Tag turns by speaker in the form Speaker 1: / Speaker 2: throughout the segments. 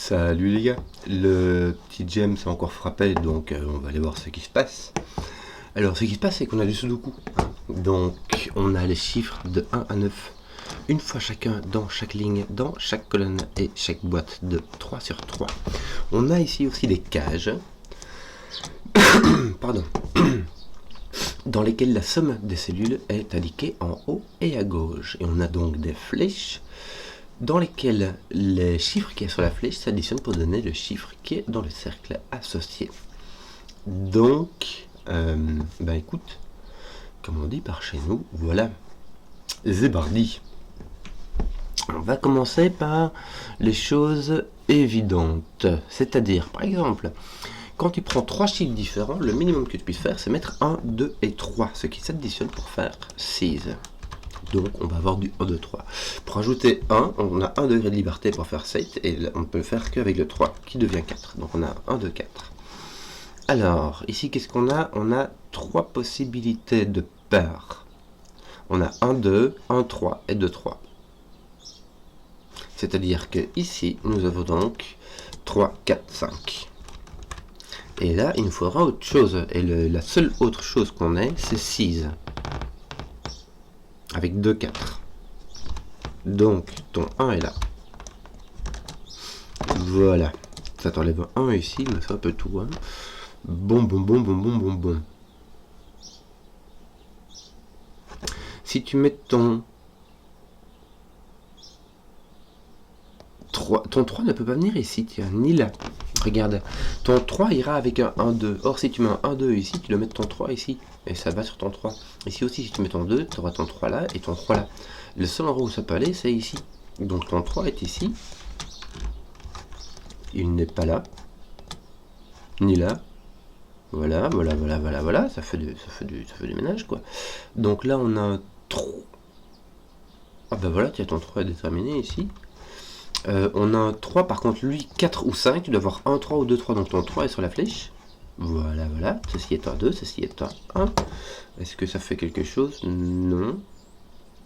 Speaker 1: Salut les gars, le petit James a encore frappé, donc on va aller voir ce qui se passe. Alors ce qui se passe c'est qu'on a du sudoku, donc on a les chiffres de 1 à 9, une fois chacun dans chaque ligne, dans chaque colonne et chaque boîte de 3 sur 3. On a ici aussi des cages, pardon, dans lesquelles la somme des cellules est indiquée en haut et à gauche. Et on a donc des flèches dans lesquelles les chiffres qui est sur la flèche s'additionnent pour donner le chiffre qui est dans le cercle associé. Donc, écoute, comme on dit par chez nous, voilà, Zébardi. On va commencer par les choses évidentes, c'est-à-dire, par exemple, quand tu prends 3 chiffres différents, le minimum que tu puisses faire, c'est mettre 1, 2 et 3, ce qui s'additionne pour faire 6. Donc on va avoir du 1, 2, 3. Pour ajouter 1, on a 1 degré de liberté pour faire 7, et là, on ne peut le faire qu'avec le 3, qui devient 4. Donc on a 1, 2, 4. Alors, ici, qu'est-ce qu'on a? On a 3 possibilités de paires. On a 1, 2, 1, 3 et 2, 3. C'est-à-dire que ici, nous avons donc 3, 4, 5. Et là, il nous faudra autre chose. Et la seule autre chose qu'on ait, c'est 6. Avec 2, 4. Donc, ton 1 est là. Voilà. Ça t'enlève 1 ici, mais c'est un peu tout. Hein. Bon. Si tu mets ton 3 ne peut pas venir ici, tiens, ni là. Regarde, ton 3 ira avec un 1, 2. Or, si tu mets un 1, 2 ici, tu dois mettre ton 3 ici. Et ça va sur ton 3. Ici aussi, si tu mets ton 2, tu auras ton 3 là et ton 3 là. Le seul endroit où ça peut aller, c'est ici. Donc ton 3 est ici. Il n'est pas là. Ni là. Voilà. Ça fait du ménage, quoi. Donc là, on a un 3. Ah bah voilà, tu as ton 3 déterminé ici. On a un 3, par contre, lui, 4 ou 5, tu dois avoir 1, 3 ou 2, 3. Donc ton 3 est sur la flèche. Voilà. Ceci est un 2, ceci est un 1. Est-ce que ça fait quelque chose? Non.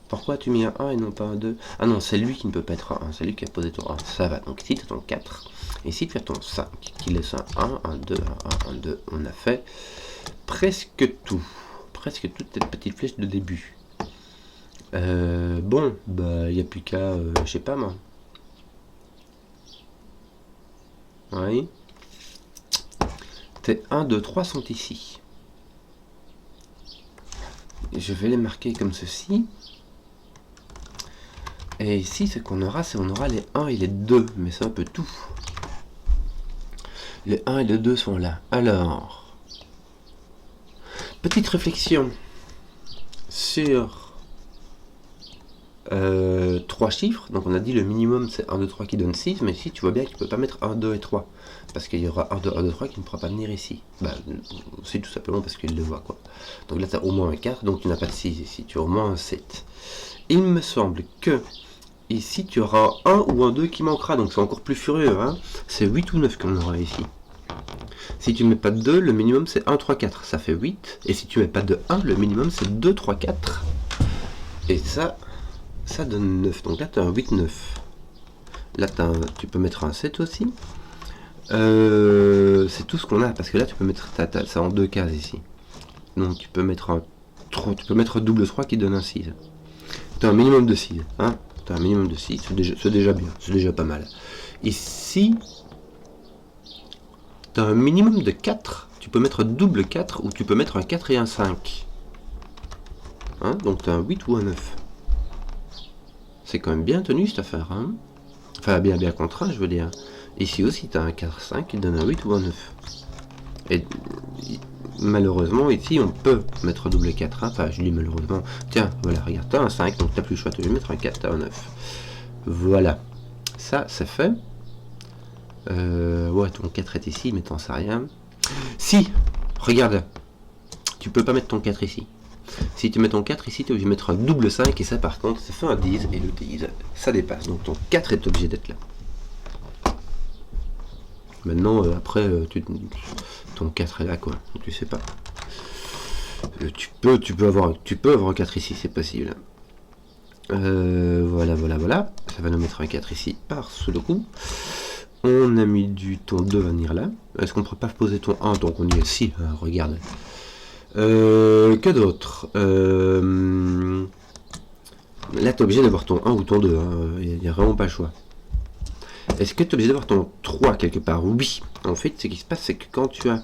Speaker 1: Pourquoi tu mets un 1 et non pas un 2? Ah non, c'est lui qui ne peut pas être un 1. C'est lui qui a posé ton 1. Ça va. Donc ici, tu as ton 4. Et ici, tu as ton 5 qui laisse un 1, un 2, un 1, un 2. On a fait presque tout. Presque toute cette petite flèche de début. Bon, bah, il n'y a plus qu'à, je sais pas moi. Oui. Tes 1, 2, 3 sont ici. Je vais les marquer comme ceci. Et ici, ce qu'on aura, c'est on aura les 1 et les 2. Mais c'est un peu tout. Les 1 et les 2 sont là. Alors, petite réflexion sur 3 chiffres. Donc on a dit le minimum c'est 1, 2, 3 qui donne 6. Mais ici, tu vois bien que tu ne peux pas mettre 1, 2 et 3. Parce qu'il y aura 1, 2, 1, 2, 3 qui ne pourra pas venir ici. Bah, c'est tout simplement parce qu'il le voit, quoi. Donc là, tu as au moins un 4, donc tu n'as pas de 6 ici. Tu as au moins un 7. Il me semble que ici, tu auras un 1 ou un 2 qui manquera. Donc c'est encore plus furieux. Hein. C'est 8 ou 9 qu'on aura ici. Si tu ne mets pas de 2, le minimum c'est 1, 3, 4. Ça fait 8. Et si tu ne mets pas de 1, le minimum c'est 2, 3, 4. Et ça donne 9. Donc là, tu as un 8, 9. Là, tu peux mettre un 7 aussi. C'est tout ce qu'on a, parce que là tu peux mettre ça en 2 cases ici. Donc tu peux mettre un 3, tu peux mettre double 3 qui donne un 6. Tu as un minimum de 6, hein. Tu as un minimum de 6, c'est déjà bien, c'est déjà pas mal. Ici, tu as un minimum de 4, tu peux mettre double 4 ou tu peux mettre un 4 et un 5. Hein, donc tu as un 8 ou un 9. C'est quand même bien tenu cette affaire, hein. Enfin bien contraint, je veux dire. Ici aussi, tu as un 4, 5 qui donne un 8 ou un 9. Et malheureusement, ici, on peut mettre double 4. Hein. Enfin, je dis malheureusement. Tiens, voilà, regarde, tu as un 5, donc tu n'as plus le choix. Tu vas mettre un 4, tu as un 9. Voilà. Ça, c'est fait. Ouais, ton 4 est ici, mais t'en sais rien. Si, regarde. Tu peux pas mettre ton 4 ici. Si tu mets ton 4 ici, tu es obligé de mettre un double 5. Et ça, par contre, ça fait un 10. Et le 10, ça dépasse. Donc ton 4 est obligé d'être là. Maintenant, après, ton 4 est là, quoi. Donc, tu sais pas. Tu peux avoir un 4 ici, c'est possible. Voilà. Ça va nous mettre un 4 ici par sous le coup. On a mis ton 2 va venir là. Est-ce qu'on ne pourrait pas poser ton 1 donc on y est? Si, regarde. Que d'autre Là, tu es obligé d'avoir ton 1 ou ton 2. Il n'y a vraiment pas le choix. Est-ce que tu es obligé d'avoir ton 3 quelque part? Oui. En fait, ce qui se passe, c'est que quand tu as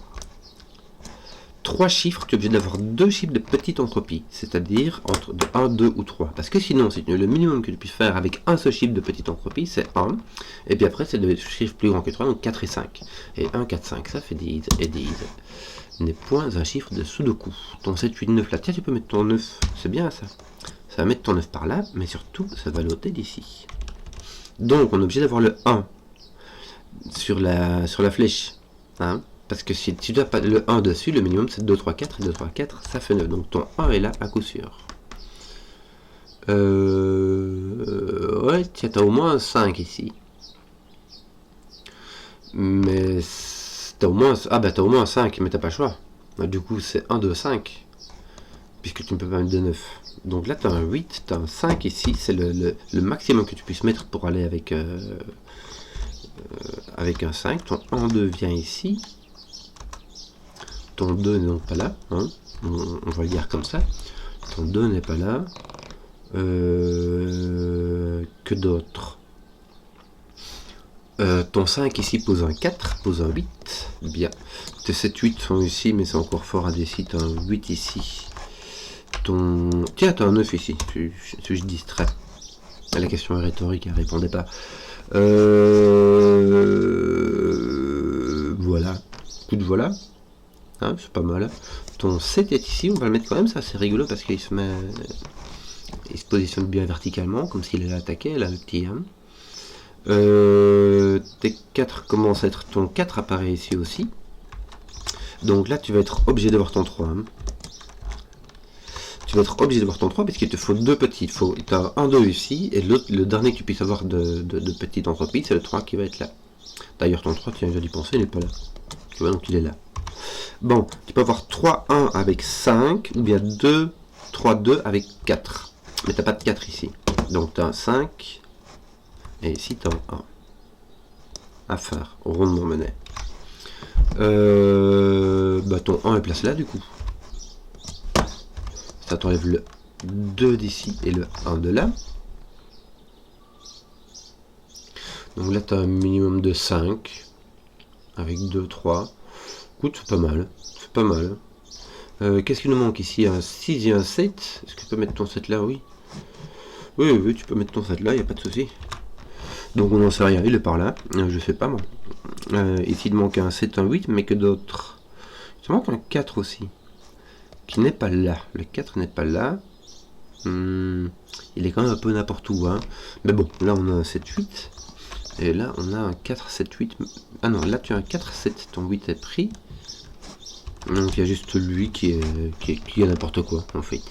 Speaker 1: 3 chiffres, tu es obligé d'avoir 2 chiffres de petite entropie. C'est-à-dire entre 1, 2 ou 3. Parce que sinon, le minimum que tu puisses faire avec un seul chiffre de petite entropie, c'est 1. Et puis après, c'est des chiffres plus grands que 3, donc 4 et 5. Et 1, 4, 5, ça fait 10. Et 10 n'est point un chiffre de Sudoku. Ton 7, 8, 9 là, tiens, tu peux mettre ton 9. C'est bien ça. Ça va mettre ton 9 par là, mais surtout, ça va l'ôter d'ici. Donc, on est obligé d'avoir le 1 sur la flèche. Hein, parce que si tu dois pas le 1 dessus, le minimum c'est 2, 3, 4. Et 2, 3, 4, ça fait 9. Donc, ton 1 est là à coup sûr. Ouais, tiens, t'as au moins un 5 ici. Mais t'as au moins... Ah bah t'as au moins un 5, mais t'as pas le choix. Bah, du coup, c'est 1, 2, 5. Puisque tu ne peux pas mettre de 9. Donc là, tu as un 8, tu as un 5 ici. C'est le maximum que tu puisses mettre pour aller avec un 5. Ton 1, 2 vient ici. Ton 2 n'est donc pas là. Hein. On va le dire comme ça. Ton 2 n'est pas là. Que d'autre ton 5 ici pose un 4, pose un 8. Bien. Tes 7, 8 sont ici, mais c'est encore fort à décider. Tu as un 8 ici. Tiens, tu as un 9 ici. Suis-je distrait? La question est rhétorique, elle ne répondait pas. Voilà. Coup de voilà. Hein, c'est pas mal. Ton 7 est ici, on va le mettre quand même, ça c'est rigolo parce qu'il se met. Il se positionne bien verticalement, comme s'il allait attaquer, là, le petit. Hein. Tes 4 commence à être. Ton 4 apparaît ici aussi. Donc là, tu vas être obligé d'avoir ton 3. Hein. Tu vas être obligé d'avoir ton 3 parce qu'il te faut 2 petits. Tu as un 2 ici, et l'autre, le dernier que tu puisses avoir de petite entropie, c'est le 3 qui va être là. D'ailleurs, ton 3, tu viens d'y penser, il n'est pas là. Tu vois, donc il est là. Bon, tu peux avoir 3, 1 avec 5, ou bien 2, 3, 2 avec 4. Mais tu n'as pas de 4 ici. Donc tu as un 5, et ici tu as un 1. À faire, rondement mené. Bah ton 1 est placé là du coup. Ça t'enlève le 2 d'ici et le 1 de là. Donc là tu as un minimum de 5. Avec 2, 3. Écoute, c'est pas mal. C'est pas mal. Qu'est-ce qu'il nous manque ici? Un 6 et un 7. Est-ce que tu peux mettre ton 7 là? Oui. Oui, tu peux mettre ton 7 là, il n'y a pas de souci. Donc on n'en sait rien, il est par là. Je sais pas moi. Ici il manque un 7, un 8, mais que d'autres. Il manque un 4 aussi. Qui n'est pas là. Le 4 n'est pas là. Il est quand même un peu n'importe où. Hein. Mais bon, là on a un 7, 8. Et là on a un 4, 7, 8. Ah non, là tu as un 4, 7. Ton 8 est pris. Donc il y a juste lui qui est n'importe quoi en fait.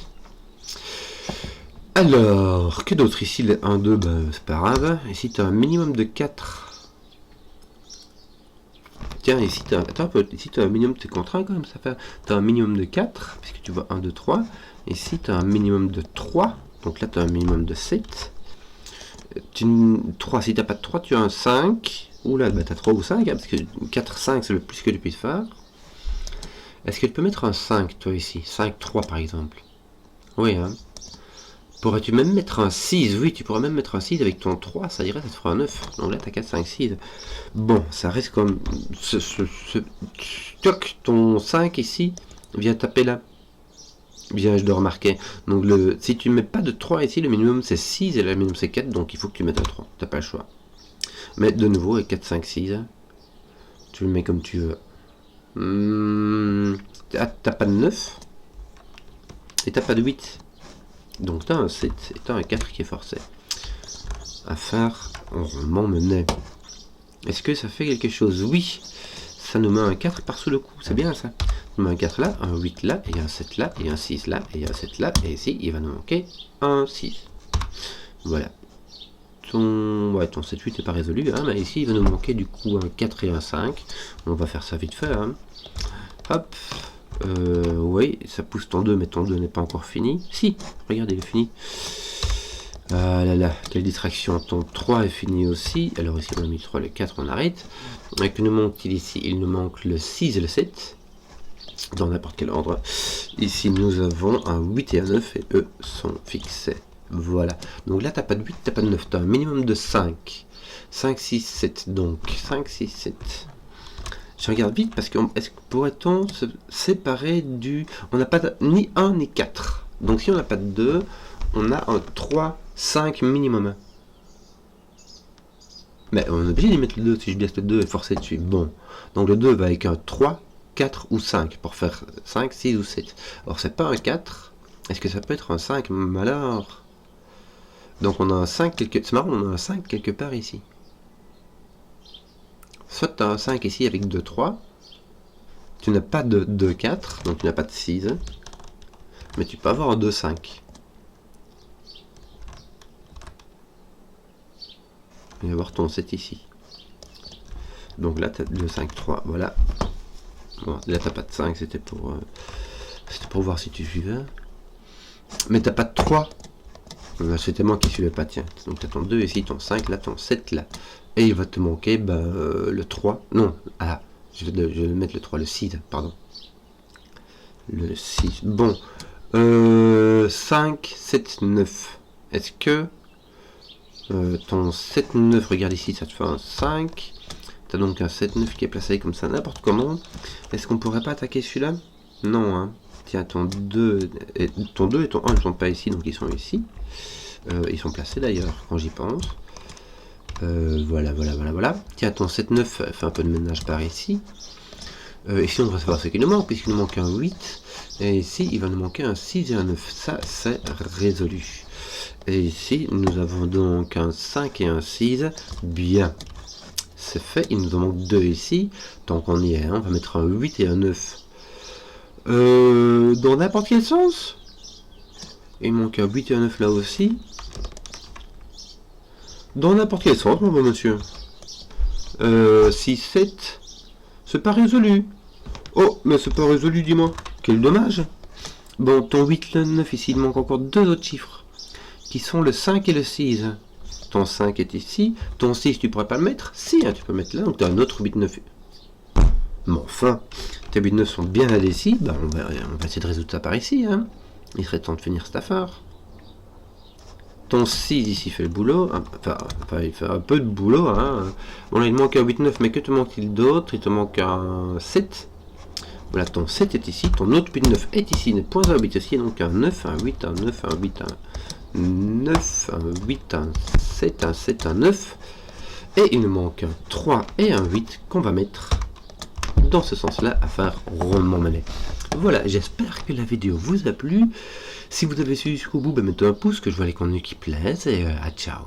Speaker 1: Alors, que d'autre ici? Le 1, 2, bah, c'est pas grave. Ici tu as un minimum de 4. Tiens, ici tu as, ici tu as un minimum, t'es contraint quand même, ça fait. Tu as un minimum de 4, puisque tu vois 1, 2, 3. Ici tu as un minimum de 3. Donc là tu as un minimum de 7. 3, si tu n'as pas de 3, tu as un 5. Oula, bah, tu as 3 ou 5, hein, parce que 4, 5 c'est le plus que tu puisses faire. Est-ce que tu peux mettre un 5 toi ici? 5, 3 par exemple. Oui, hein. Pourrais-tu même mettre un 6? Oui, tu pourrais même mettre un 6 avec ton 3, ça dirait, ça te fera un 9. Donc là, tu as 4, 5, 6. Bon, ça reste comme... Toc, ton 5 ici, vient taper là. Bien, je dois remarquer. Donc, si tu ne mets pas de 3 ici, le minimum c'est 6 et le minimum c'est 4, donc il faut que tu mettes un 3. Tu n'as pas le choix. Mais de nouveau, avec 4, 5, 6, tu le mets comme tu veux. T'as pas de 9 et t'as pas de 8. Donc tu as un 7 et tu as un 4 qui est forcé. À faire rondement mené. Est-ce que ça fait quelque chose? Oui. Ça nous met un 4 par-sous le coup. C'est bien ça. On met un 4 là, un 8 là, et un 7 là, et un 6 là, et un 7 là. Et ici, il va nous manquer un 6. Voilà. Ton 7-8 n'est pas résolu. Hein, mais ici, il va nous manquer du coup un 4 et un 5. On va faire ça vite fait. Hein. Hop. Oui, ça pousse ton 2, mais ton 2 n'est pas encore fini. Si, regardez, il est fini. Ah là là, quelle distraction. Ton 3 est fini aussi. Alors ici on a mis le 3, le 4, on arrête. Et que nous manque-t-il ici? Il nous manque le 6 et le 7. Dans n'importe quel ordre. Ici nous avons un 8 et un 9 et eux sont fixés. Voilà. Donc là t'as pas de 8, t'as pas de 9. T'as un minimum de 5. 5, 6, 7. Donc 5, 6, 7. Je regarde vite parce que pourrait-on se séparer du... On n'a pas ni 1 ni 4. Donc si on n'a pas de 2, on a un 3, 5 minimum. Mais on est obligé d'y mettre le 2 si je laisse le 2 et forcer dessus. Bon. Donc le 2 va avec un 3, 4 ou 5 pour faire 5, 6 ou 7. Or c'est pas un 4. Est-ce que ça peut être un 5? Alors. Donc on a un 5 quelque... C'est marrant, on a un 5 quelque part ici. Soit tu as un 5 ici avec 2, 3. Tu n'as pas de 2, 4. Donc tu n'as pas de 6. Mais tu peux avoir un 2, 5. Il va y avoir ton 7 ici. Donc là tu as 2, 5, 3. Voilà. Bon, là tu n'as pas de 5. C'était pour voir si tu suivais. Mais tu n'as pas de 3. C'était moi qui ne suivais pas. Tiens. Donc tu as ton 2 ici, ton 5 là, ton 7 là. Et il va te manquer le 3. Non, ah, je vais mettre le 3, le 6, pardon. Le 6. Bon. 5, 7, 9. Est-ce que ton 7, 9, regarde ici, ça te fait un 5. Tu as donc un 7, 9 qui est placé comme ça, n'importe comment. Est-ce qu'on pourrait pas attaquer celui-là? Non, hein. Tiens, ton 2 et ton 1 ne sont pas ici, donc ils sont ici. Ils sont placés d'ailleurs, quand j'y pense. Voilà. Tiens, ton 7, 9 fait un peu de ménage par ici. Ici, on devrait savoir ce qu'il nous manque, puisqu'il nous manque un 8. Et ici, il va nous manquer un 6 et un 9. Ça, c'est résolu. Et ici, nous avons donc un 5 et un 6. Bien. C'est fait. Il nous en manque 2 ici. Tant qu'on y est, hein, on va mettre un 8 et un 9. Dans n'importe quel sens. Il manque un 8 et un 9 là aussi. Dans n'importe quel sens, mon bon monsieur. 6, 7. C'est pas résolu. Oh, mais c'est pas résolu, dis-moi. Quel dommage. Bon, ton 8, le 9, ici, il manque encore 2 autres chiffres. Qui sont le 5 et le 6. Ton 5 est ici. Ton 6, tu pourrais pas le mettre? Si, hein, tu peux le mettre là. Donc tu as un autre 8, 9. Mais enfin, tes 8, 9 sont bien indécis. Bah, on va essayer de résoudre ça par ici. Hein. Il serait temps de finir cette affaire. Ton 6 ici fait le boulot, enfin il fait un peu de boulot, hein. Bon là il manque un 8, 9, mais que te manque-t-il d'autre? Il te manque un 7. Voilà, ton 7 est ici, ton autre 8, 9 est ici, n'est point un 8 ici, donc un 9, un 8, un 9, un 8, un 9, un 8, un 7, un 7, un 9. Et il nous manque un 3 et un 8 qu'on va mettre dans ce sens-là à faire rondement mené. Voilà, j'espère que la vidéo vous a plu. Si vous avez suivi jusqu'au bout, mettez un pouce, que je vois les contenus qui plaisent, et à ciao.